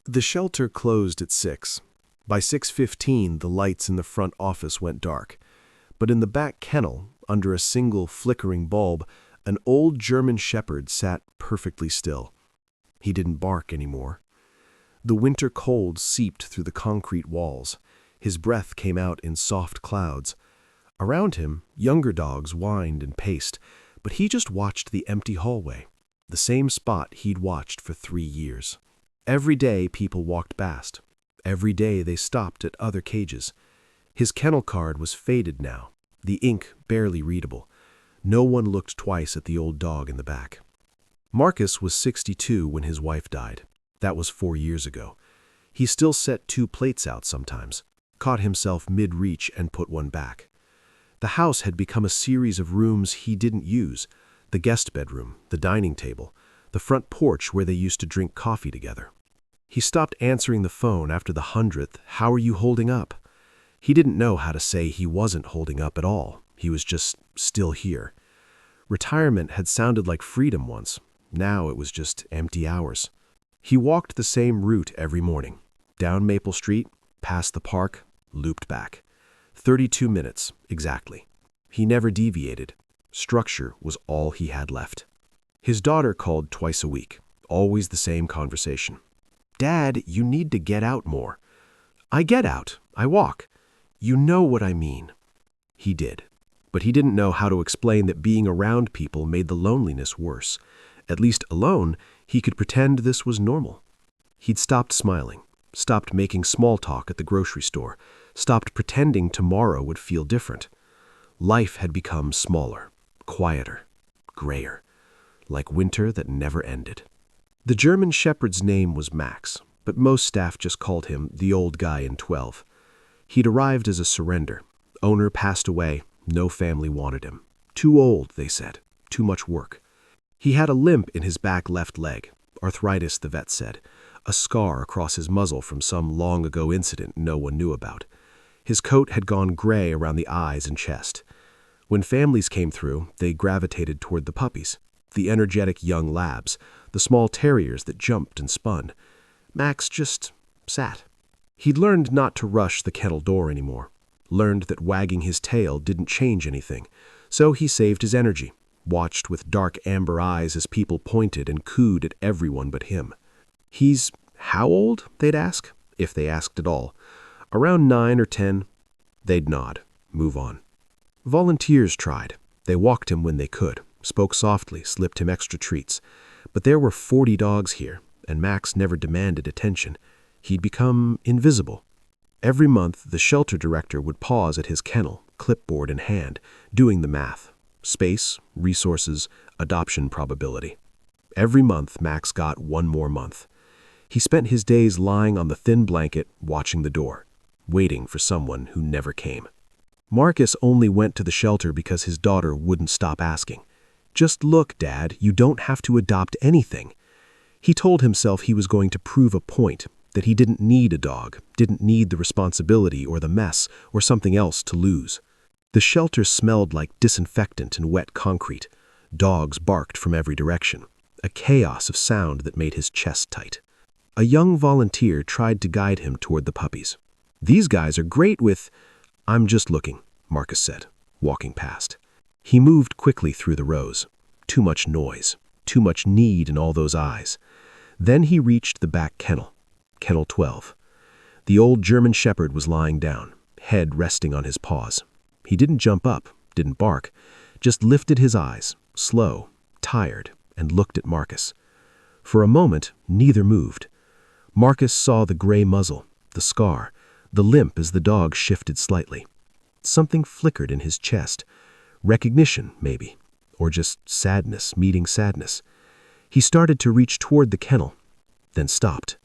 The shelter closed at 6. By 6:15, the lights in the front office went dark. But in the back kennel, under a single flickering bulb, an old German shepherd sat perfectly still. He didn't bark anymore. The winter cold seeped through the concrete walls. His breath came out in soft clouds. Around him, younger dogs whined and paced, but he just watched the empty hallway, the same spot he'd watched for 3 years. Every day people walked past. Every day they stopped at other cages. His kennel card was faded now, the ink barely readable. No one looked twice at the old dog in the back. Marcus was 62 when his wife died. That was 4 years ago. He still set 2 plates out sometimes, caught himself mid-reach and put one back. The house had become a series of rooms he didn't use: the guest bedroom, the dining table, the front porch where they used to drink coffee together. He stopped answering the phone after the 100th, "How are you holding up?" He didn't know how to say he wasn't holding up at all. He was just still here. Retirement had sounded like freedom once. Now it was just empty hours. He walked the same route every morning. Down Maple Street, past the park, looped back. 32 minutes, exactly. He never deviated. Structure was all he had left. His daughter called twice a week. Always the same conversation. "Dad, you need to get out more." "I get out. I walk." "You know what I mean." He did. But he didn't know how to explain that being around people made the loneliness worse. At least alone, he could pretend this was normal. He'd stopped smiling, stopped making small talk at the grocery store, stopped pretending tomorrow would feel different. Life had become smaller, quieter, grayer, like winter that never ended. The German shepherd's name was Max, but most staff just called him the old guy in 12. He'd arrived as a surrender. Owner passed away. No family wanted him. Too old, they said. Too much work. He had a limp in his back left leg. Arthritis, the vet said. A scar across his muzzle from some long-ago incident no one knew about. His coat had gone gray around the eyes and chest. When families came through, they gravitated toward the puppies, the energetic young labs, the small terriers that jumped and spun. Max just sat. He'd learned not to rush the kennel door anymore, learned that wagging his tail didn't change anything, so he saved his energy, watched with dark amber eyes as people pointed and cooed at everyone but him. "He's how old?" they'd ask, if they asked at all. "Around 9 or 10. They'd nod, move on. Volunteers tried. They walked him when they could, spoke softly, slipped him extra treats. But there were 40 dogs here, and Max never demanded attention. He'd become invisible. Every month, the shelter director would pause at his kennel, clipboard in hand, doing the math. Space, resources, adoption probability. Every month, Max got 1 more month. He spent his days lying on the thin blanket, watching the door, waiting for someone who never came. Marcus only went to the shelter because his daughter wouldn't stop asking. "Just look, Dad, you don't have to adopt anything." He told himself he was going to prove a point, that he didn't need a dog, didn't need the responsibility or the mess or something else to lose. The shelter smelled like disinfectant and wet concrete. Dogs barked from every direction, a chaos of sound that made his chest tight. A young volunteer tried to guide him toward the puppies. "These guys are great with—" "I'm just looking," Marcus said, walking past. He moved quickly through the rows. Too much noise, too much need in all those eyes. Then he reached the back kennel, Kennel 12. The old German shepherd was lying down, head resting on his paws. He didn't jump up, didn't bark, just lifted his eyes, slow, tired, and looked at Marcus. For a moment, neither moved. Marcus saw the gray muzzle, the scar, the limp as the dog shifted slightly. Something flickered in his chest. Recognition, maybe, or just sadness meeting sadness. He started to reach toward the kennel, then stopped.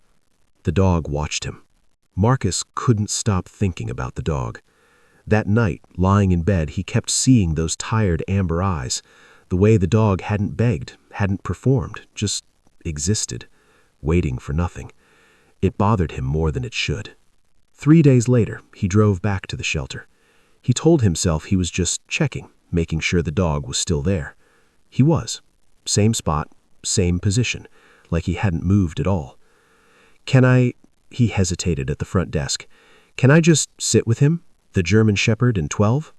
The dog watched him. Marcus couldn't stop thinking about the dog. That night, lying in bed, he kept seeing those tired amber eyes, the way the dog hadn't begged, hadn't performed, just existed, waiting for nothing. It bothered him more than it should. 3 days later, he drove back to the shelter. He told himself he was just checking, making sure the dog was still there. He was. Same spot, same position, like he hadn't moved at all. Can I— He hesitated at the front desk. Can I just sit with him, the German Shepherd in 12?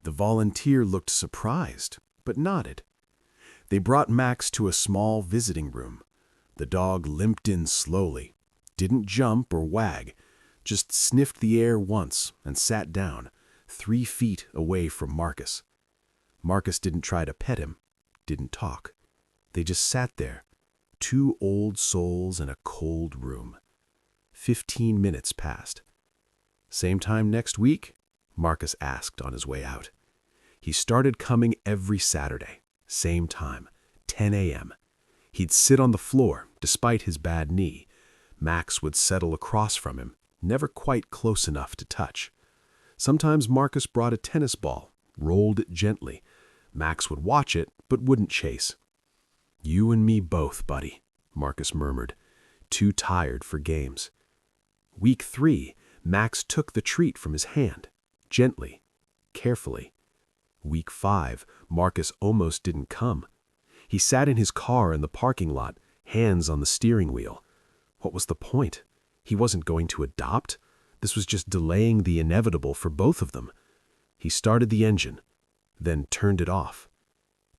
The volunteer looked surprised, but nodded. They brought Max to a small visiting room. The dog limped in slowly, didn't jump or wag, just sniffed the air once and sat down, 3 feet away from Marcus. Marcus didn't try to pet him, didn't talk. They just sat there, 2 old souls in a cold room. 15 minutes passed. Same time next week? Marcus asked on his way out. He started coming every Saturday, same time, 10 a.m. He'd sit on the floor, despite his bad knee. Max would settle across from him, never quite close enough to touch. Sometimes Marcus brought a tennis ball, rolled it gently. Max would watch it, but wouldn't chase. "You and me both, buddy," Marcus murmured, too tired for games. Week 3, Max took the treat from his hand, gently, carefully. Week 5, Marcus almost didn't come. He sat in his car in the parking lot, hands on the steering wheel. What was the point? He wasn't going to adopt. This was just delaying the inevitable for both of them. He started the engine, then turned it off.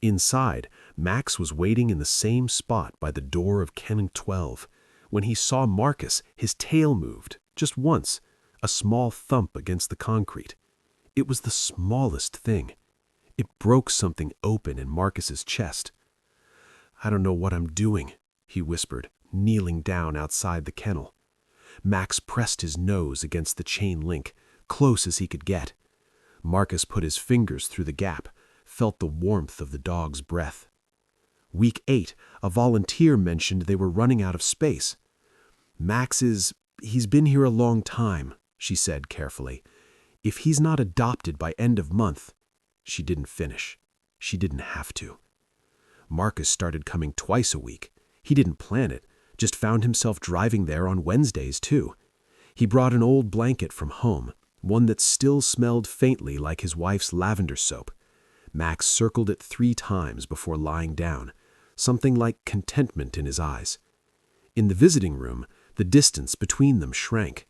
Inside, Max was waiting in the same spot by the door of kennel 12. When he saw Marcus, his tail moved, just once, a small thump against the concrete. It was the smallest thing. It broke something open in Marcus's chest. "I don't know what I'm doing," he whispered, kneeling down outside the kennel. Max pressed his nose against the chain link, close as he could get. Marcus put his fingers through the gap, felt the warmth of the dog's breath. Week 8, a volunteer mentioned they were running out of space. He's been here a long time," she said carefully. "If he's not adopted by end of month—" She didn't finish. She didn't have to. Marcus started coming twice a week. He didn't plan it, just found himself driving there on Wednesdays too. He brought an old blanket from home, one that still smelled faintly like his wife's lavender soap. Max circled it 3 times before lying down, something like contentment in his eyes. In the visiting room, the distance between them shrank.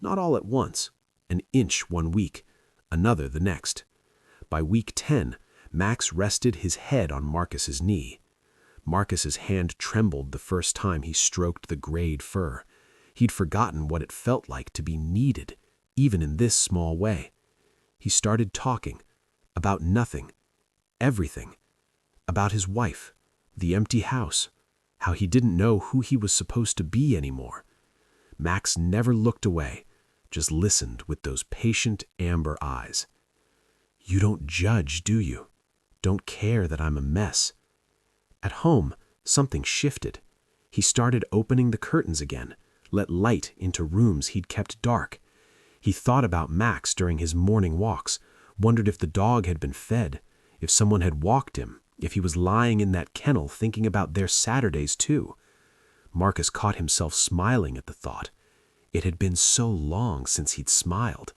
Not all at once, an inch 1 week, another the next. By week 10, Max rested his head on Marcus's knee. Marcus's hand trembled the first time he stroked the grayed fur. He'd forgotten what it felt like to be needed, even in this small way. He started talking about nothing, everything, about his wife, the empty house, how he didn't know who he was supposed to be anymore. Max never looked away, just listened with those patient amber eyes. "You don't judge, do you? Don't care that I'm a mess?" At home, something shifted. He started opening the curtains again, let light into rooms he'd kept dark. He thought about Max during his morning walks, wondered if the dog had been fed, if someone had walked him, if he was lying in that kennel thinking about their Saturdays too. Marcus caught himself smiling at the thought. It had been so long since he'd smiled.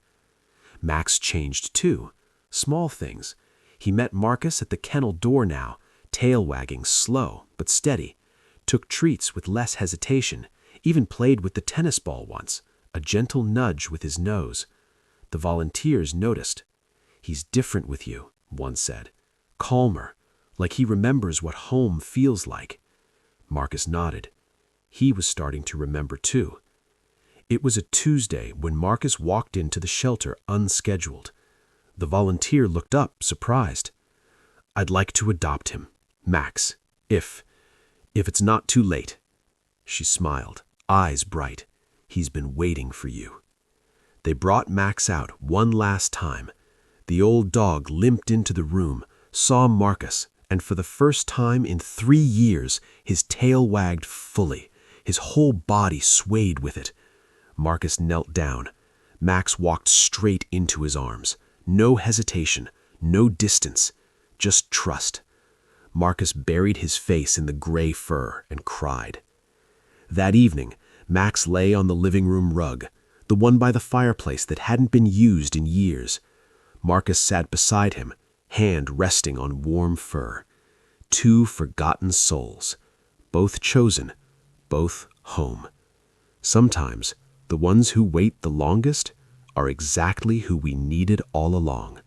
Max changed too. Small things. He met Marcus at the kennel door now, tail wagging slow but steady, took treats with less hesitation, even played with the tennis ball once, a gentle nudge with his nose. The volunteers noticed. "He's different with you," one said. "Calmer, like he remembers what home feels like." Marcus nodded. He was starting to remember too. It was a Tuesday when Marcus walked into the shelter unscheduled. The volunteer looked up, surprised. "I'd like to adopt him, Max, if it's not too late." She smiled, eyes bright. "He's been waiting for you." They brought Max out one last time. The old dog limped into the room, saw Marcus, and for the first time in 3 years, his tail wagged fully. His whole body swayed with it. Marcus knelt down. Max walked straight into his arms. No hesitation, no distance, just trust. Marcus buried his face in the gray fur and cried. That evening, Max lay on the living room rug, the one by the fireplace that hadn't been used in years. Marcus sat beside him, hand resting on warm fur. 2 forgotten souls, both chosen, both home. Sometimes, the ones who wait the longest are exactly who we needed all along.